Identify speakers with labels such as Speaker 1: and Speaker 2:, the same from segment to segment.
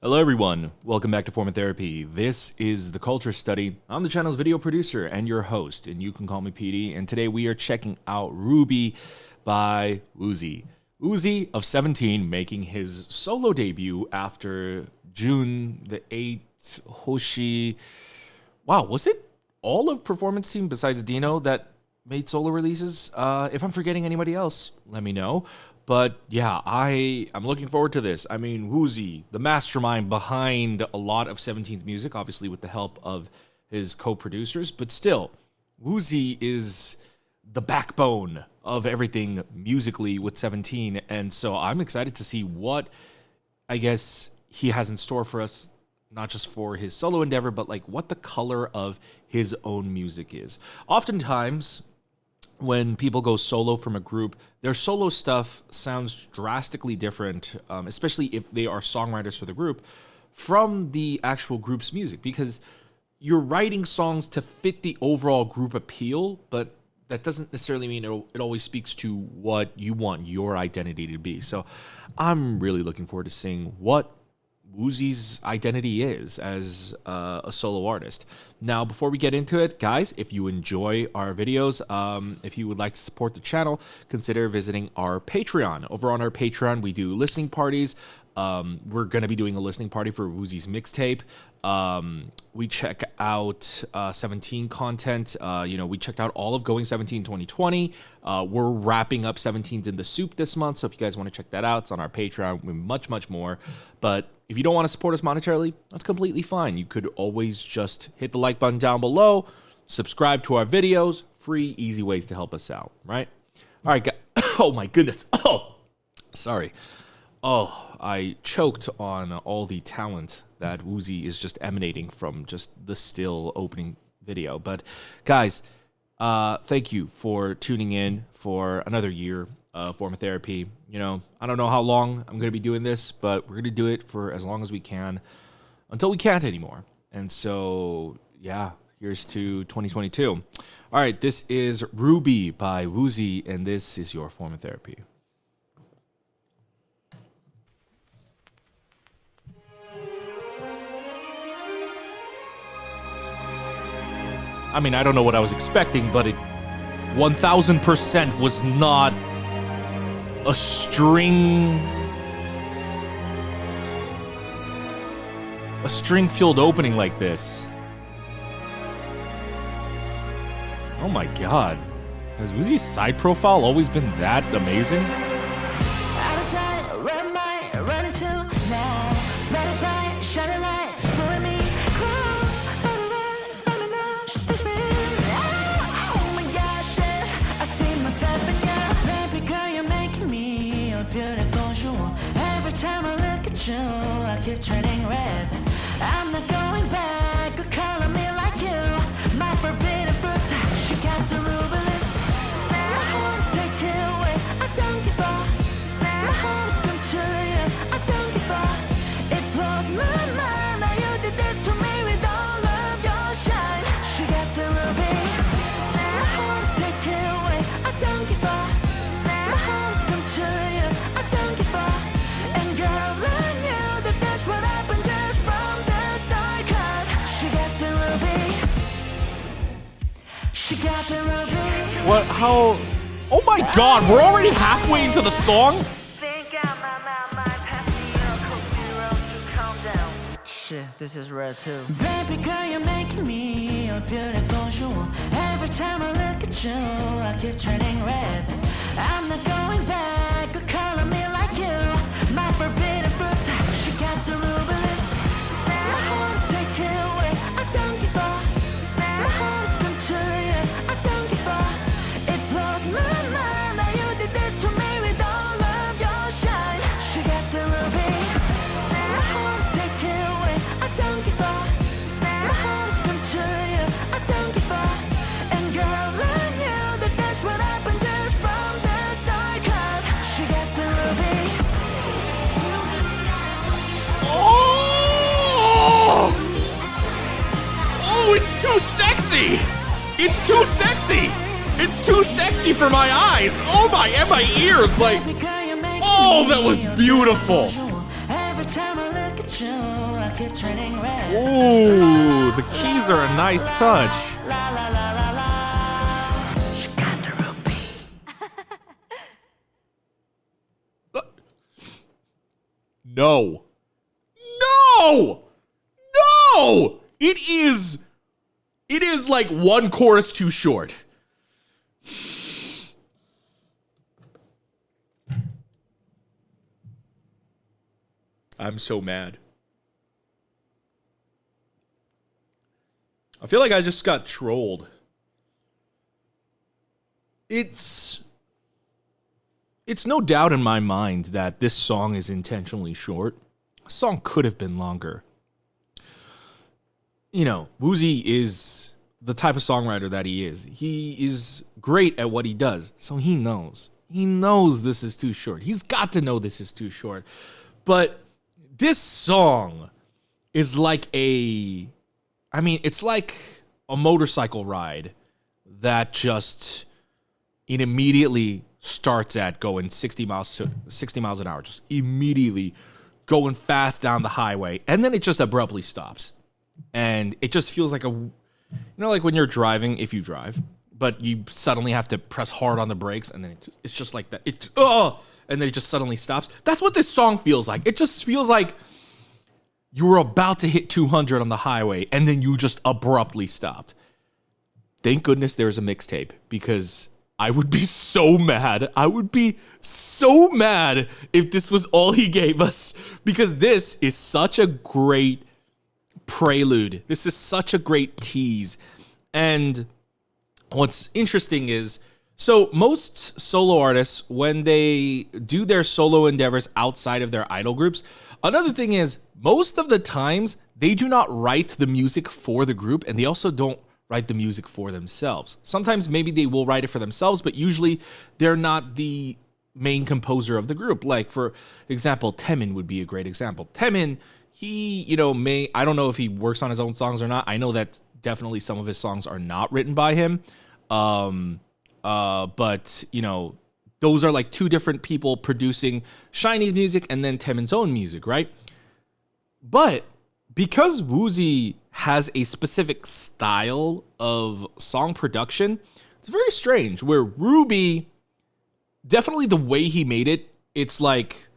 Speaker 1: Hello everyone, welcome back to Form of Therapy. This is the Culture Study. I'm the channel's video producer and your host, and you can call me PD. And today we are checking out Ruby by WOOZI. WOOZI of 17 making his solo debut after June the 8th. Hoshi. Wow, was it all of Performance Team besides Dino that made solo releases? If I'm forgetting anybody else, let me know. But yeah, I'm looking forward to this. I mean, WOOZI, the mastermind behind a lot of 17's music, obviously with the help of his co-producers, but still, WOOZI is the backbone of everything musically with 17, and so I'm excited to see what, I guess, he has in store for us, not just for his solo endeavor, but like what the color of his own music is. Oftentimes, when people go solo from a group, their solo stuff sounds drastically different, especially if they are songwriters for the group, from the actual group's music, because you're writing songs to fit the overall group appeal, but that doesn't necessarily mean it always speaks to what you want your identity to be. So I'm really looking forward to seeing what WOOZI's identity is as a solo artist. Now, before we get into it, guys, if you enjoy our videos, if you would like to support the channel, consider visiting our Patreon. Over on our Patreon, we do listening parties. We're going to be doing a listening party for WOOZI's mixtape. We check out 17 content. We checked out all of Going 17 2020. We're wrapping up 17's in the Soup this month, so if you guys want to check that out, it's on our Patreon. We're much more. But if you don't want to support us monetarily, that's completely fine. You could always just hit the like button down below, subscribe to our videos, free, easy ways to help us out, right? All right, guys. Oh my goodness. Oh, sorry. Oh, I choked on all the talent that WOOZI is just emanating from just the still opening video. But guys, thank you for tuning in for another year of Form of Therapy. You know, I don't know how long I'm going to be doing this, but we're going to do it for as long as we can until we can't anymore. And so, yeah, here's to 2022. All right, this is Ruby by WOOZI, and this is your Form of Therapy. I mean, I don't know what I was expecting, but it 1000% was not a string-fueled opening like this. Oh my god. Has WOOZI's side profile always been that amazing?
Speaker 2: I keep turning red. I'm not going back. Good color me like you. My forbidden fruit. She got the ruby lips. My heart is taken away. I don't give up. My heart is Kulture. I don't give up. It blows my mind how you did this to me with all of your shine. She got the ruby. My heart is taken away. I don't give up. My heart is Kulture. I don't give up. And girl,
Speaker 1: what? How? Oh my god, we're already halfway into the song?
Speaker 2: Shit, this is rare too. Baby girl, you're making me a beautiful jewel. Every time I look at you, I keep turning red. I'm not going back. Good color me like you. My forbidden fruit. She got the ruby lips. My heart is taken away. I don't give up. My heart is Kulture. I don't give up. It blows my mind how you did this to me with all of your shine. She got the ruby. My heart is taken away. I don't give up. My heart is Kulture. I don't give up. And girl, I knew that that's what happened just from the start. 'Cause she got the ruby.
Speaker 1: Oh, it's too sexy! It's too sexy! It's too sexy for my eyes! Oh my, and my ears, like... Oh, that was beautiful!
Speaker 2: Every time I look at at you, I keep turning red.
Speaker 1: Ooh, the keys are a nice touch.
Speaker 2: La la la la la. She got the rupee.
Speaker 1: No. No! No! It is like one chorus too short. I'm so mad. I feel like I just got trolled. It's no doubt in my mind that this song is intentionally short. The song could have been longer. You know, WOOZI is the type of songwriter that he is. He is great at what he does, so he knows. He knows this is too short. He's got to know this is too short. But this song is like it's like a motorcycle ride that just it immediately starts at going 60 miles an hour, just immediately going fast down the highway, and then it just abruptly stops. And it just feels like like when you're driving, if you drive, but you suddenly have to press hard on the brakes, and then it's just like that. And then it just suddenly stops. That's what this song feels like. It just feels like you were about to hit 200 on the highway, and then you just abruptly stopped. Thank goodness there's a mixtape, because I would be so mad. I would be so mad if this was all he gave us, because this is such a great prelude. This is such a great tease. And what's interesting is, so most solo artists, when they do their solo endeavors outside of their idol groups, another thing is, most of the times they do not write the music for the group, and they also don't write the music for themselves. Sometimes maybe they will write it for themselves, but usually they're not the main composer of the group. Like, for example, Taemin would be a great example. Taemin, he, I don't know if he works on his own songs or not. I know that definitely some of his songs are not written by him. But those are like two different people producing SHINee's music and then Taemin's own music, right? But because WOOZI has a specific style of song production, it's very strange, where Ruby, definitely the way he made it, it's like,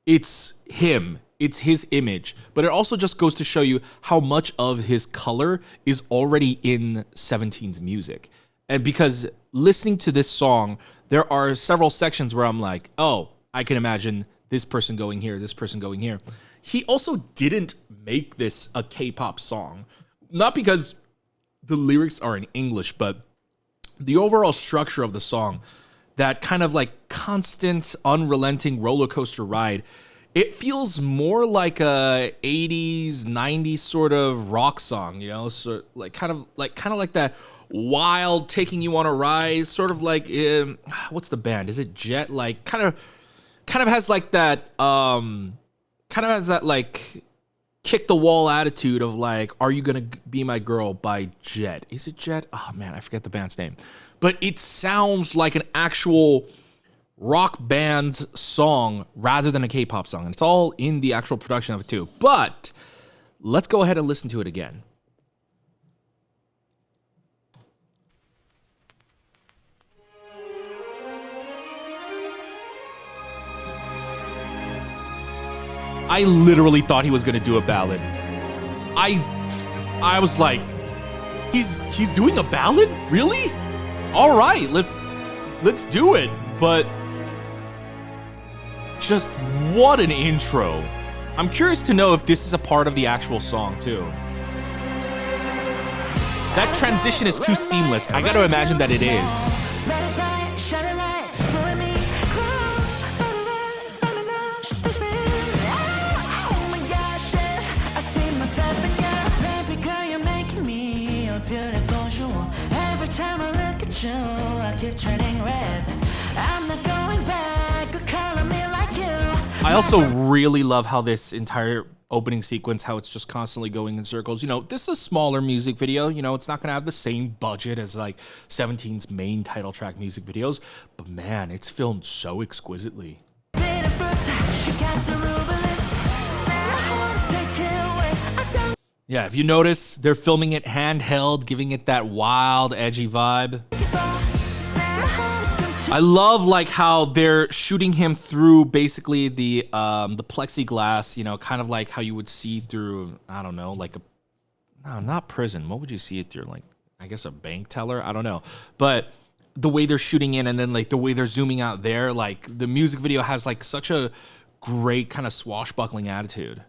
Speaker 1: it's him. It's his image. But it also just goes to show you how much of his color is already in 17's music. And because listening to this song, there are several sections where I'm like, oh, I can imagine this person going here, this person going here. He also didn't make this a K-pop song. Not because the lyrics are in English, but the overall structure of the song, that kind of like constant, unrelenting roller coaster ride, it feels more like a 80s, 90s sort of rock song, so kind of like that wild, taking you on a ride, sort of like, what's the band? Is it Jet? Like, kind of has like that, like kick the wall attitude of like, Are You Gonna Be My Girl by Jet. Is it Jet? Oh man, I forget the band's name. But it sounds like an actual rock band's song rather than a K-pop song. And it's all in the actual production of it too. But let's go ahead and listen to it again. I literally thought he was going to do a ballad. I was like, he's doing a ballad? Really? All right, let's do it. But just what an intro. I'm curious to know if this is a part of the actual song too. That transition is too seamless. I got to imagine that it is.
Speaker 2: I keep turning red. I'm not going back. Color me like you.
Speaker 1: I also really love how this entire opening sequence, how it's just constantly going in circles. This is a smaller music video. It's not going to have the same budget as like 17's main title track music videos, but man, it's filmed so exquisitely.
Speaker 2: She got the ruby lips. I wanna stay
Speaker 1: Yeah, if you notice, they're filming it handheld, giving it that wild, edgy vibe. I love like how they're shooting him through basically the plexiglass, you know, kind of like how you would see through, I don't know, like no, not prison. What would you see it through? Like, I guess a bank teller? I don't know. But the way they're shooting in and then like the way they're zooming out there, like the music video has like such a great kind of swashbuckling attitude.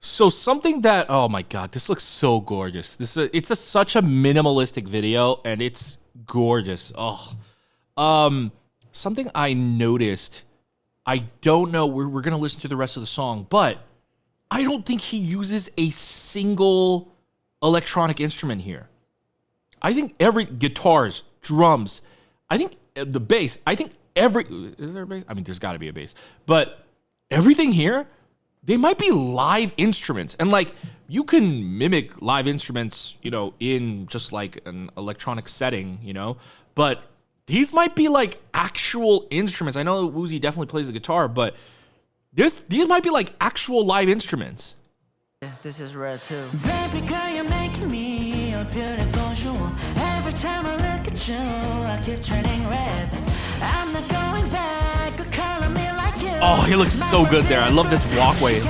Speaker 1: So something that, oh my God, this looks so gorgeous. Such a minimalistic video and it's gorgeous. Something I noticed, I don't know, we're gonna listen to the rest of the song, but I don't think he uses a single electronic instrument here. I think every guitars, drums, I think the bass, is there a bass? I mean, there's gotta be a bass, but everything here, they might be live instruments. And like, you can mimic live instruments, you know, in just like an electronic setting, you know, but these might be like actual instruments. I know WOOZI definitely plays the guitar, but these might be like actual live instruments.
Speaker 2: This is rare too. Baby girl, you're making me a beautiful jewel. Every time I look at you, I keep turning red. I'm not going back, good color me like you.
Speaker 1: Oh, he looks so good there. I love this walkway.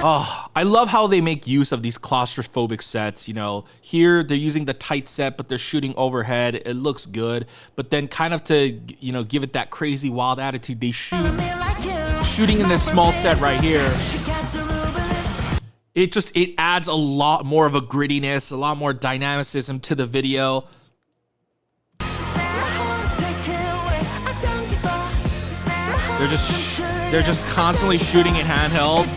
Speaker 1: Oh, I love how they make use of these claustrophobic sets. You know, here they're using the tight set, but they're shooting overhead. It looks good. But then kind of to, you know, give it that crazy wild attitude, they shooting in this small set right here. It adds a lot more of a grittiness, a lot more dynamicism to the video. They're just constantly shooting it handheld.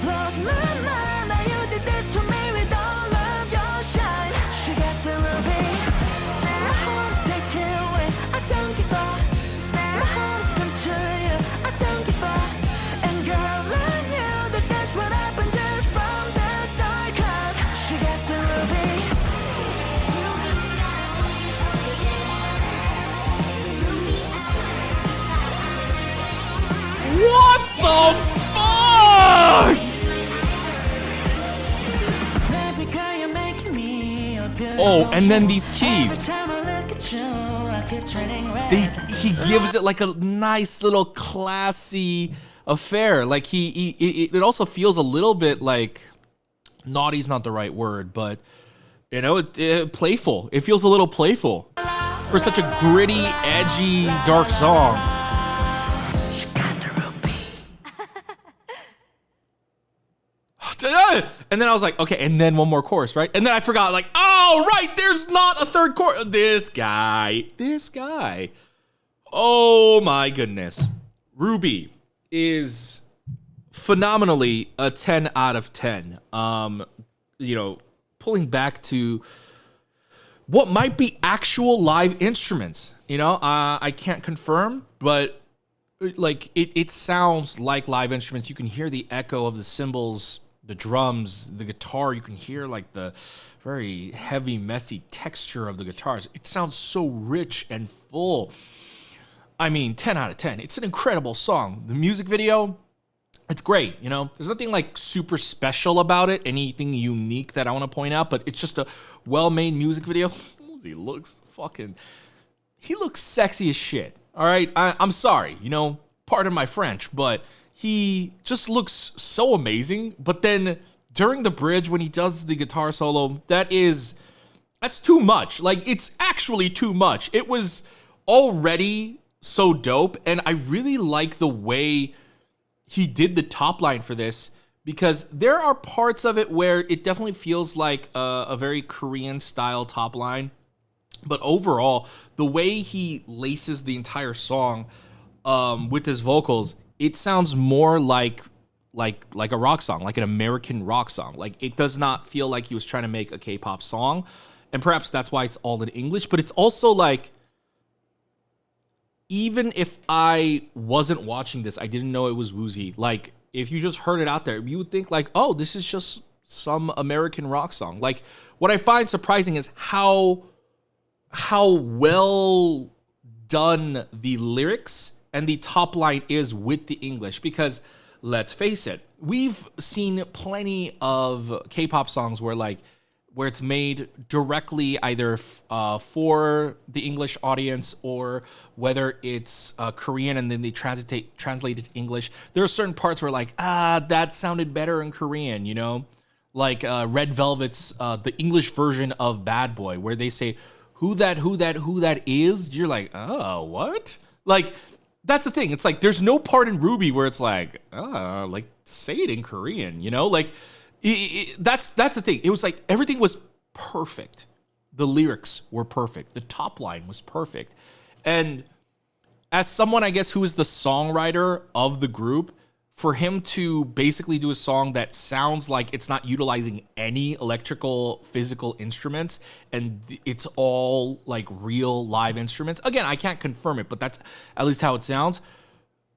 Speaker 1: What the fuck? Oh, and then these keys. He gives it like a nice little classy affair. Like it also feels a little bit like, naughty's not the right word, but you know, playful. It feels a little playful for such a gritty, edgy, dark song. And then I was like, okay, and then one more chorus, right? And then I forgot, like, oh, right, there's not a third chorus. This guy. Oh my goodness. Ruby is phenomenally a 10 out of 10. You know, pulling back to what might be actual live instruments. You know, I can't confirm, but like it sounds like live instruments. You can hear the echo of the cymbals, the drums, the guitar. You can hear like the very heavy, messy texture of the guitars. It sounds so rich and full. I mean, 10 out of 10. It's an incredible song. The music video, it's great. You know, there's nothing like super special about it, anything unique that I want to point out, but it's just a well-made music video. He looks sexy as shit. All right, I'm sorry, you know, pardon my French, but he just looks so amazing. But then during the bridge when he does the guitar solo, that's too much. Like, it's actually too much. It was already so dope, and I really like the way he did the top line for this, because there are parts of it where it definitely feels like a very Korean style top line. But overall, the way he laces the entire song with his vocals, it sounds more like a rock song, like an American rock song. Like, it does not feel like he was trying to make a K-pop song, and perhaps that's why it's all in English. But it's also like, even if I wasn't watching this, I didn't know it was WOOZI. Like, if you just heard it out there, you would think like, oh, this is just some American rock song. Like, what I find surprising is how well done the lyrics and the top line is with the English, because let's face it, we've seen plenty of K-pop songs where it's made directly either for the English audience, or whether it's Korean and then they translate it to English. There are certain parts where like, that sounded better in Korean, you know? Like Red Velvet's the English version of Bad Boy, where they say, who that is? You're like, oh, what? Like, that's the thing. It's like, there's no part in Ruby where it's like, like, say it in Korean, you know? Like, that's the thing. It was like, everything was perfect. The lyrics were perfect. The top line was perfect. And as someone, I guess, who is the songwriter of the group, for him to basically do a song that sounds like it's not utilizing any electrical physical instruments, and it's all like real live instruments. Again, I can't confirm it, but that's at least how it sounds.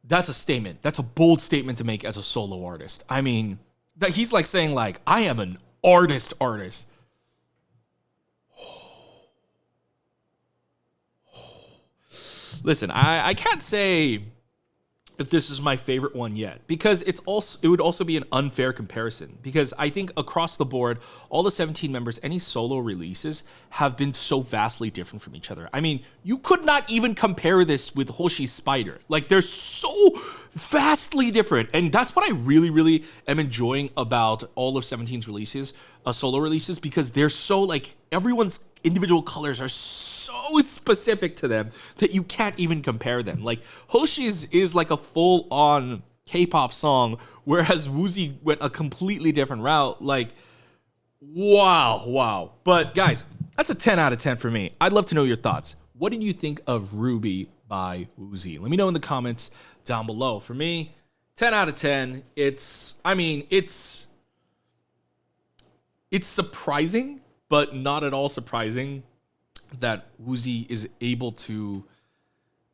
Speaker 1: That's a statement. That's a bold statement to make as a solo artist. I mean, that he's like saying like, I am an artist. Listen, I can't say if this is my favorite one yet, because it would also be an unfair comparison, because I think across the board, all the 17 members, any solo releases have been so vastly different from each other. I mean, you could not even compare this with Hoshi's Spider. Like, they're so vastly different, and that's what I really, really am enjoying about all of 17's releases, solo releases, because they're so like, everyone's individual colors are so specific to them that you can't even compare them. Like, Hoshi's is like a full-on K-pop song, whereas WOOZI went a completely different route. Like, wow. But guys, that's a 10 out of 10 for me. I'd love to know your thoughts. What did you think of Ruby by WOOZI? Let me know in the comments down below. For me, 10 out of 10. It's surprising, but not at all surprising, that WOOZI is able to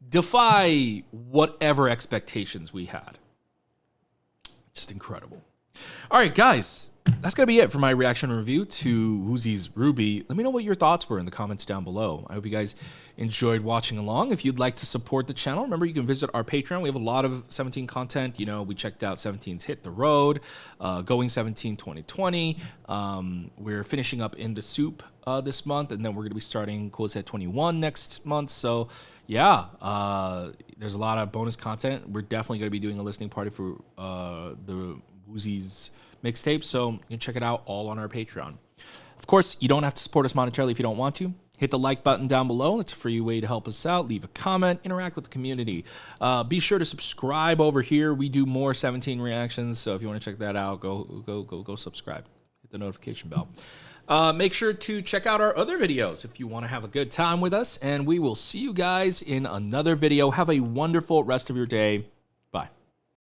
Speaker 1: defy whatever expectations we had. Just incredible. All right, guys, that's going to be it for my reaction review to WOOZI's Ruby. Let me know what your thoughts were in the comments down below. I hope you guys enjoyed watching along. If you'd like to support the channel, remember you can visit our Patreon. We have a lot of 17 content. You know, we checked out 17's Hit the Road, Going 17 2020. We're finishing up In the Soup this month, and then we're going to be starting Cool Set 21 next month. So yeah, there's a lot of bonus content. We're definitely going to be doing a listening party for the WOOZI's mixtape, so you can check it out all on our Patreon. Of course, you don't have to support us monetarily if you don't want to. Hit the like button down below. That's a free way to help us out. Leave a comment, interact with the community. Be sure to subscribe over here. We do more 17 reactions, so if you want to check that out, go subscribe. Hit the notification bell. Make sure to check out our other videos if you want to have a good time with us, and we will see you guys in another video. Have a wonderful rest of your day.